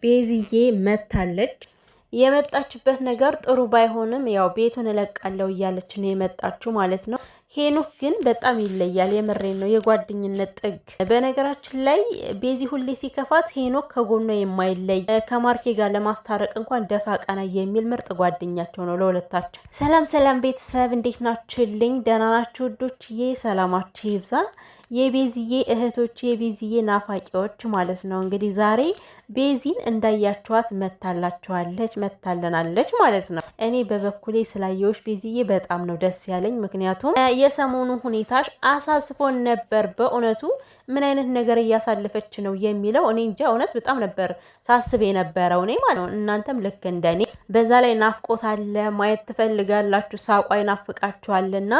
ቤዚዬ መታለች። የመጣችበት ነገር ጥሩ ባይሆንም ያው ቤቱን እለቃለሁ እያለች ነው የመጣችው ማለት ነው። ሄኖክ ግን በጣም ይለያል። የምሬን ነው፣ የጓደኝነት ጥግ። በነገራችን ላይ ቤዚ ሁሌ ሲከፋት ሄኖክ ከጎኗ የማይለይ ከማርኬ ጋር ለማስታረቅ እንኳን ደፋ ቀና የሚል ምርጥ ጓደኛቸው ነው ለሁለታቸው። ሰላም ሰላም ቤተሰብ እንዴት ናችሁልኝ? ደህና ናችሁ ውዶችዬ? ሰላማችሁ ይብዛ። የቤዚዬ እህቶች የቤዚዬ ናፋቂዎች ማለት ነው። እንግዲህ ዛሬ ቤዚን እንዳያችኋት መታለናለች ማለት ነው። እኔ በበኩሌ ስላየዎች ቤዚዬ በጣም ነው ደስ ያለኝ። ምክንያቱም የሰሞኑ ሁኔታሽ አሳስቦን ነበር። በእውነቱ ምን አይነት ነገር እያሳለፈች ነው የሚለው እኔ እንጃ። እውነት በጣም ነበር ሳስብ የነበረው እኔ ማለት ነው። እናንተም ልክ እንደኔ በዛ ላይ ናፍቆት አለ፣ ማየት ትፈልጋላችሁ፣ ሳቋ ይናፍቃችኋልና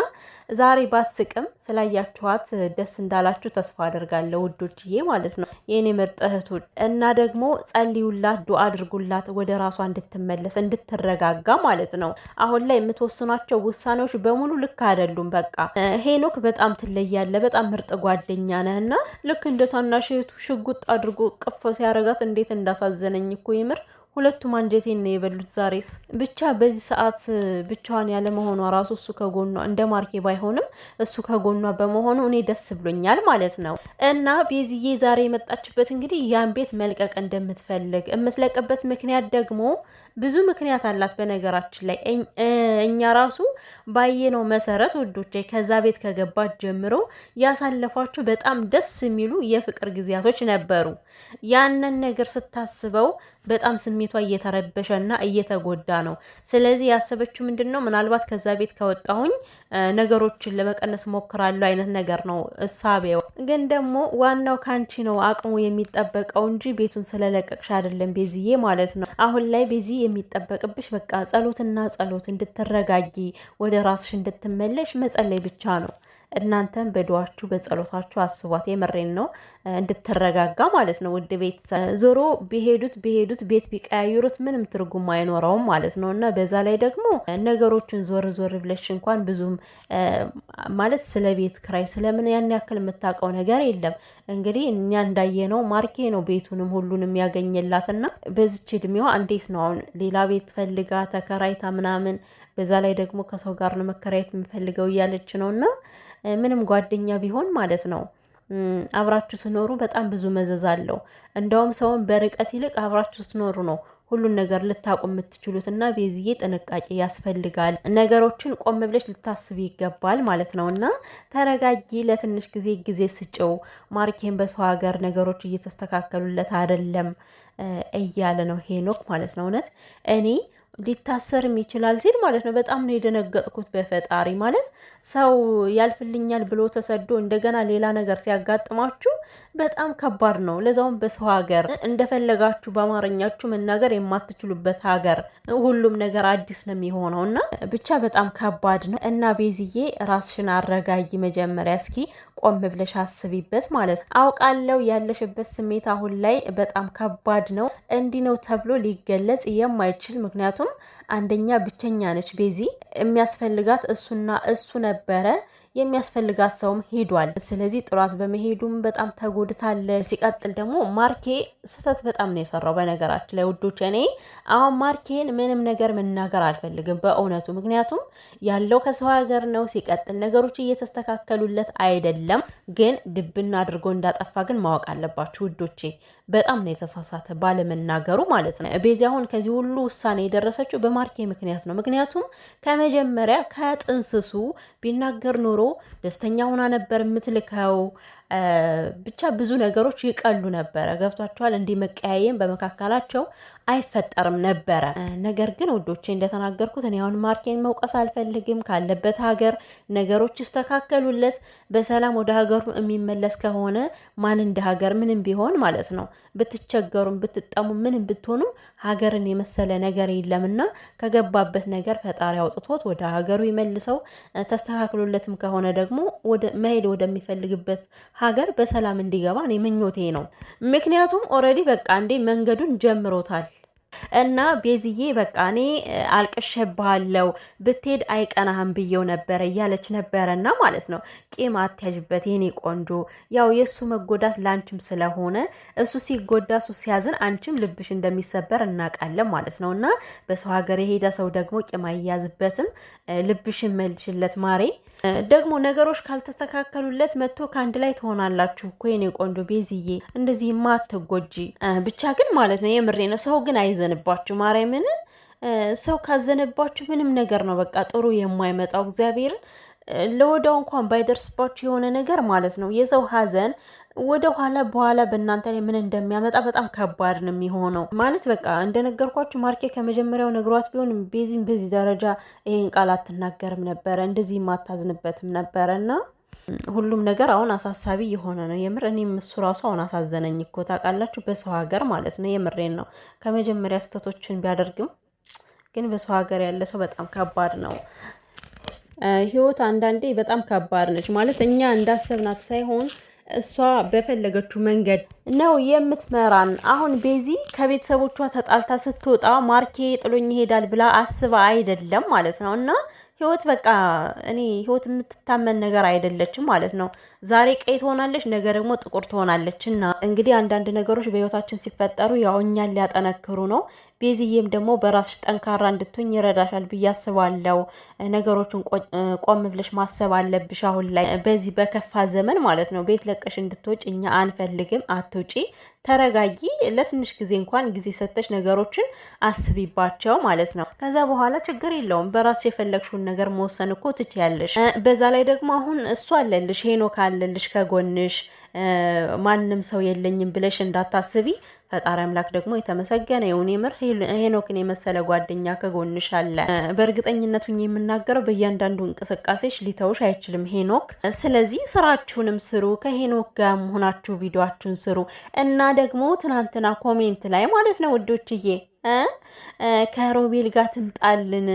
ዛሬ ባስቅም ስላያችኋት ደስ እንዳላችሁ ተስፋ አደርጋለሁ ውዶችዬ ማለት ነው የኔ ምርጥ እህቶች። እና ደግሞ ጸልዩላት፣ ዱአ አድርጉላት ወደ ራሷ እንድትመለስ እንድትረጋጋ ማለት ነው። አሁን ላይ የምትወስኗቸው ውሳኔዎች በሙሉ ልክ አይደሉም። በቃ ሄኖክ በጣም ትለያለ፣ በጣም ምርጥ ጓደኛ ነህና ልክ እንደ ታናሽ እህቱ ሽጉጥ አድርጎ ቅፍ ሲያረጋት እንዴት እንዳሳዘነኝ እኮ ይምር። ሁለቱም አንጀቴን ነው የበሉት። ዛሬስ ብቻ በዚህ ሰዓት ብቻዋን ያለ መሆኗ ራሱ እሱ ከጎኗ እንደ ማርኬ ባይሆንም እሱ ከጎኗ በመሆኑ እኔ ደስ ብሎኛል ማለት ነው። እና ቤዚዬ ዛሬ የመጣችበት እንግዲህ ያን ቤት መልቀቅ እንደምትፈልግ የምትለቅበት ምክንያት ደግሞ ብዙ ምክንያት አላት። በነገራችን ላይ እኛ ራሱ ባየነው መሰረት ውዶቼ ከዛ ቤት ከገባት ጀምሮ ያሳለፏቸው በጣም ደስ የሚሉ የፍቅር ጊዜያቶች ነበሩ። ያንን ነገር ስታስበው በጣም ስሜቷ እየተረበሸና እየተጎዳ ነው። ስለዚህ ያሰበችው ምንድነው ምናልባት ከዛ ቤት ከወጣሁኝ ነገሮችን ለመቀነስ ሞክራለሁ አይነት ነገር ነው እሳቤው። ግን ደግሞ ዋናው ካንቺ ነው አቅሙ የሚጠበቀው እንጂ ቤቱን ስለለቀቅሽ አይደለም ቤዚዬ ማለት ነው። አሁን ላይ ቤዚ የሚጠበቅብሽ በቃ ጸሎትና ጸሎት፣ እንድትረጋጊ ወደ ራስሽ እንድትመለሽ መጸለይ ብቻ ነው። እናንተም በዱዓችሁ በጸሎታችሁ አስቧት። የምሬን ነው እንድትረጋጋ ማለት ነው። ውድ ቤት ዞሮ ቢሄዱት ቤት ቢቀያዩሩት ምንም ትርጉም አይኖረውም ማለት ነው። እና በዛ ላይ ደግሞ ነገሮችን ዞር ብለሽ እንኳን ብዙም ማለት ስለ ቤት ክራይ ስለምን ያን ያክል የምታውቀው ነገር የለም። እንግዲህ እኛ እንዳየነው ማርኬ ነው ቤቱንም ሁሉንም ያገኘላትና በዚች እድሜዋ እንዴት ነው አሁን ሌላ ቤት ፈልጋ ተከራይታ ምናምን፣ በዛ ላይ ደግሞ ከሰው ጋር ነው መከራየት የምፈልገው እያለች ነውና ምንም ጓደኛ ቢሆን ማለት ነው አብራችሁ ስኖሩ በጣም ብዙ መዘዝ አለው። እንደውም ሰውን በርቀት ይልቅ አብራችሁ ስኖሩ ነው ሁሉን ነገር ልታቁ የምትችሉት። እና ቤዚዬ ጥንቃቄ ያስፈልጋል። ነገሮችን ቆም ብለሽ ልታስብ ይገባል ማለት ነው። እና ተረጋጊ፣ ለትንሽ ጊዜ ስጭው። ማርኬን በሰው ሀገር ነገሮች እየተስተካከሉለት አይደለም እያለ ነው ሄኖክ ማለት ነው። እውነት እኔ ሊታሰርም ይችላል ሲል ማለት ነው በጣም ነው የደነገጥኩት። በፈጣሪ ማለት ሰው ያልፍልኛል ብሎ ተሰዶ እንደገና ሌላ ነገር ሲያጋጥማችሁ በጣም ከባድ ነው። ለዛውም በሰው ሀገር እንደፈለጋችሁ በአማርኛችሁ መናገር የማትችሉበት ሀገር ሁሉም ነገር አዲስ ነው የሚሆነው እና ብቻ በጣም ከባድ ነው። እና ቤዚዬ ራስሽን አረጋጊ መጀመሪያ፣ እስኪ ቆም ብለሽ አስቢበት ማለት ነው። አውቃለሁ ያለሽበት ስሜት አሁን ላይ በጣም ከባድ ነው። እንዲህ ነው ተብሎ ሊገለጽ የማይችል ምክንያቱም አንደኛ ብቸኛ ነች ቤዚ። የሚያስፈልጋት እሱና እሱ ነበረ። የሚያስፈልጋት ሰውም ሄዷል። ስለዚህ ጥሏት በመሄዱም በጣም ተጎድታለች። ሲቀጥል ደግሞ ማርኬ ስህተት በጣም ነው የሰራው። በነገራችን ላይ ውዶች እኔ አሁን ማርኬን ምንም ነገር መናገር አልፈልግም በእውነቱ። ምክንያቱም ያለው ከሰው ሀገር ነው። ሲቀጥል ነገሮች እየተስተካከሉለት አይደለም። ግን ድብና አድርጎ እንዳጠፋ ግን ማወቅ አለባችሁ ውዶቼ። በጣም ነው የተሳሳተ ባለመናገሩ ማለት ነው። ቤዚ አሁን ከዚህ ሁሉ ውሳኔ የደረሰችው በማርኬ ምክንያት ነው። ምክንያቱም ከመጀመሪያ ከጥንስሱ ቢናገር ኖሮ ደስተኛ ሆና ነበር የምትልከው። ብቻ ብዙ ነገሮች ይቀሉ ነበረ። ገብቷቸዋል። እንዲህ መቀያየም በመካከላቸው አይፈጠርም ነበረ። ነገር ግን ውዶቼ እንደተናገርኩት እኔ አሁን ማርኬን መውቀስ አልፈልግም። ካለበት ሀገር ነገሮች ይስተካከሉለት በሰላም ወደ ሀገሩ የሚመለስ ከሆነ ማን እንደ ሀገር ምንም ቢሆን ማለት ነው ብትቸገሩም ብትጠሙ ምንም ብትሆኑም ሀገርን የመሰለ ነገር የለምና ከገባበት ነገር ፈጣሪ አውጥቶት ወደ ሀገሩ ይመልሰው። ተስተካክሎለትም ከሆነ ደግሞ መሄድ ወደሚፈልግበት ሀገር በሰላም እንዲገባ እኔ ምኞቴ ነው። ምክንያቱም ኦልሬዲ በቃ እንዴ መንገዱን ጀምሮታል። እና ቤዝዬ በቃ እኔ አልቅሼብሃለሁ ብትሄድ አይቀናህም ብዬው ነበረ እያለች ነበረና ማለት ነው። ቂም አትያዥበት የኔ ቆንጆ፣ ያው የእሱ መጎዳት ላንቺም ስለሆነ እሱ ሲጎዳ እሱ ሲያዝን አንቺም ልብሽ እንደሚሰበር እናውቃለን ማለት ነው። እና በሰው ሀገር የሄደ ሰው ደግሞ ቂም አይያዝበትም። ልብሽን መልሽለት ማሬ። ደግሞ ነገሮች ካልተስተካከሉለት መጥቶ ከአንድ ላይ ትሆናላችሁ እኮ የኔ ቆንጆ ቤዝዬ፣ እንደዚህ አትጎጂ። ብቻ ግን ማለት ነው የምሬ ነው። ሰው ግን አይዘንባችሁ ማርያምን። ሰው ካዘነባችሁ ምንም ነገር ነው በቃ ጥሩ የማይመጣው። እግዚአብሔርን ለወዳው እንኳን ባይደርስባችሁ የሆነ ነገር ማለት ነው የሰው ሀዘን ወደ ኋላ በኋላ በእናንተ ላይ ምን እንደሚያመጣ በጣም ከባድ ነው የሚሆነው። ማለት በቃ እንደነገርኳችሁ ማርኬ ከመጀመሪያው ነግሯት ቢሆን ቤዚም በዚህ ደረጃ ይሄን ቃል አትናገርም ነበረ፣ እንደዚህ ማታዝንበትም ነበረ። እና ሁሉም ነገር አሁን አሳሳቢ የሆነ ነው የምር። እኔም እሱ ራሱ አሁን አሳዘነኝ እኮ ታውቃላችሁ፣ በሰው ሀገር ማለት ነው። የምሬን ነው። ከመጀመሪያ ስህተቶችን ቢያደርግም ግን በሰው ሀገር ያለ ሰው በጣም ከባድ ነው። ህይወት አንዳንዴ በጣም ከባድ ነች ማለት እኛ እንዳሰብናት ሳይሆን እሷ በፈለገችው መንገድ ነው የምትመራን። አሁን ቤዚ ከቤተሰቦቿ ተጣልታ ስትወጣ ማርኬ ጥሎኝ ይሄዳል ብላ አስባ አይደለም ማለት ነው። እና ህይወት በቃ እኔ ህይወት የምትታመን ነገር አይደለችም ማለት ነው። ዛሬ ቀይ ትሆናለች፣ ነገ ደግሞ ጥቁር ትሆናለች። እና እንግዲህ አንዳንድ ነገሮች በህይወታችን ሲፈጠሩ ያው እኛን ሊያጠነክሩ ነው። ቤዝዬም ደግሞ በራስሽ ጠንካራ እንድትሆኝ ይረዳሻል ብዬ አስባለሁ። ነገሮችን ቆም ብለሽ ማሰብ አለብሽ። አሁን ላይ በዚህ በከፋ ዘመን ማለት ነው ቤት ለቀሽ እንድትወጪ እኛ አንፈልግም። አትውጪ፣ ተረጋጊ። ለትንሽ ጊዜ እንኳን ጊዜ ሰጥተሽ ነገሮችን አስቢባቸው ማለት ነው። ከዛ በኋላ ችግር የለውም። በራስሽ የፈለግሽውን ነገር መወሰን እኮ ትችያለሽ። በዛ ላይ ደግሞ አሁን እሱ አለልሽ፣ ሄኖክ አለልሽ ከጎንሽ። ማንም ሰው የለኝም ብለሽ እንዳታስቢ። ፈጣሪ አምላክ ደግሞ የተመሰገነ ይሁን። የምር ሄኖክን የመሰለ ጓደኛ ከጎንሽ አለ። በእርግጠኝነቱ የምናገረው በእያንዳንዱ እንቅስቃሴሽ ሊተውሽ አይችልም ሄኖክ። ስለዚህ ስራችሁንም ስሩ፣ ከሄኖክ ጋር መሆናችሁ ቪዲዮአችሁን ስሩ። እና ደግሞ ትናንትና ኮሜንት ላይ ማለት ነው ውዶችዬ ከሮቤል ጋር ትምጣልን።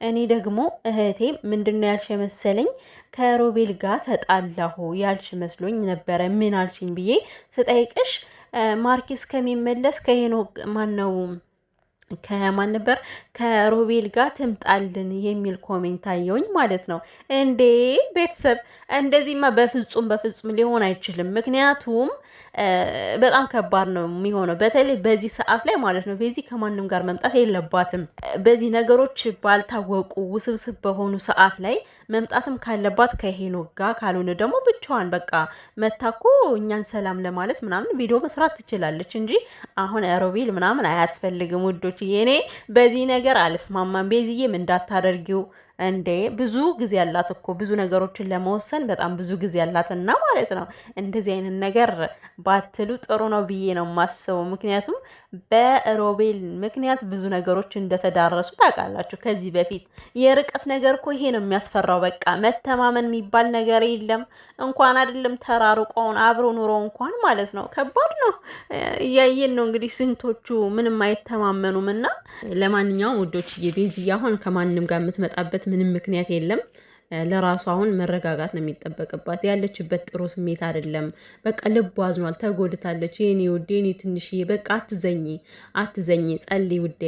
እኔ ደግሞ እህቴ ምንድነው ያልሽ መሰለኝ ከሮቤል ጋር ተጣላሁ ያልሽ መስሎኝ ነበረ። ምን አልሽኝ ብዬ ስጠይቅሽ ማርኬስ ከሚመለስ ከሄኖክ ከማን ነበር ከሮቤል ጋር ትምጣልን የሚል ኮሜንት አየሁኝ ማለት ነው። እንዴ ቤተሰብ እንደዚህማ በፍጹም ሊሆን አይችልም። ምክንያቱም በጣም ከባድ ነው የሚሆነው፣ በተለይ በዚህ ሰዓት ላይ ማለት ነው። በዚህ ከማንም ጋር መምጣት የለባትም። በዚህ ነገሮች ባልታወቁ ውስብስብ በሆኑ ሰዓት ላይ መምጣትም ካለባት ከሄኖክ ጋር፣ ካልሆነ ደግሞ ብቻዋን በቃ መታኮ እኛን ሰላም ለማለት ምናምን ቪዲዮ መስራት ትችላለች እንጂ አሁን ሮቤል ምናምን አያስፈልግም ውዶች። እኔ በዚህ ነገር አልስማማም። ቤዝዬም እንዳታደርጊው እንዴ ብዙ ጊዜ ያላት እኮ ብዙ ነገሮችን ለመወሰን በጣም ብዙ ጊዜ ያላትና ማለት ነው። እንደዚህ አይነት ነገር ባትሉ ጥሩ ነው ብዬ ነው የማስበው። ምክንያቱም በሮቤል ምክንያት ብዙ ነገሮች እንደተዳረሱ ታውቃላችሁ። ከዚህ በፊት የርቀት ነገር እኮ ይሄ ነው የሚያስፈራው። በቃ መተማመን የሚባል ነገር የለም። እንኳን አይደለም ተራርቆውን አብሮ ኑሮ እንኳን ማለት ነው ከባድ ነው። እያየን ነው እንግዲህ ስንቶቹ ምንም አይተማመኑም። እና ለማንኛውም ውዶች ቤዝዬ አሁን ከማንም ጋር የምትመጣበት ምንም ምክንያት የለም። ለራሱ አሁን መረጋጋት ነው የሚጠበቅባት። ያለችበት ጥሩ ስሜት አይደለም። በቃ ልቧ አዝኗል፣ ተጎድታለች። የኔ ውዴ፣ የኔ ትንሽዬ፣ በቃ አትዘኝ፣ ጸልይ ውዴ።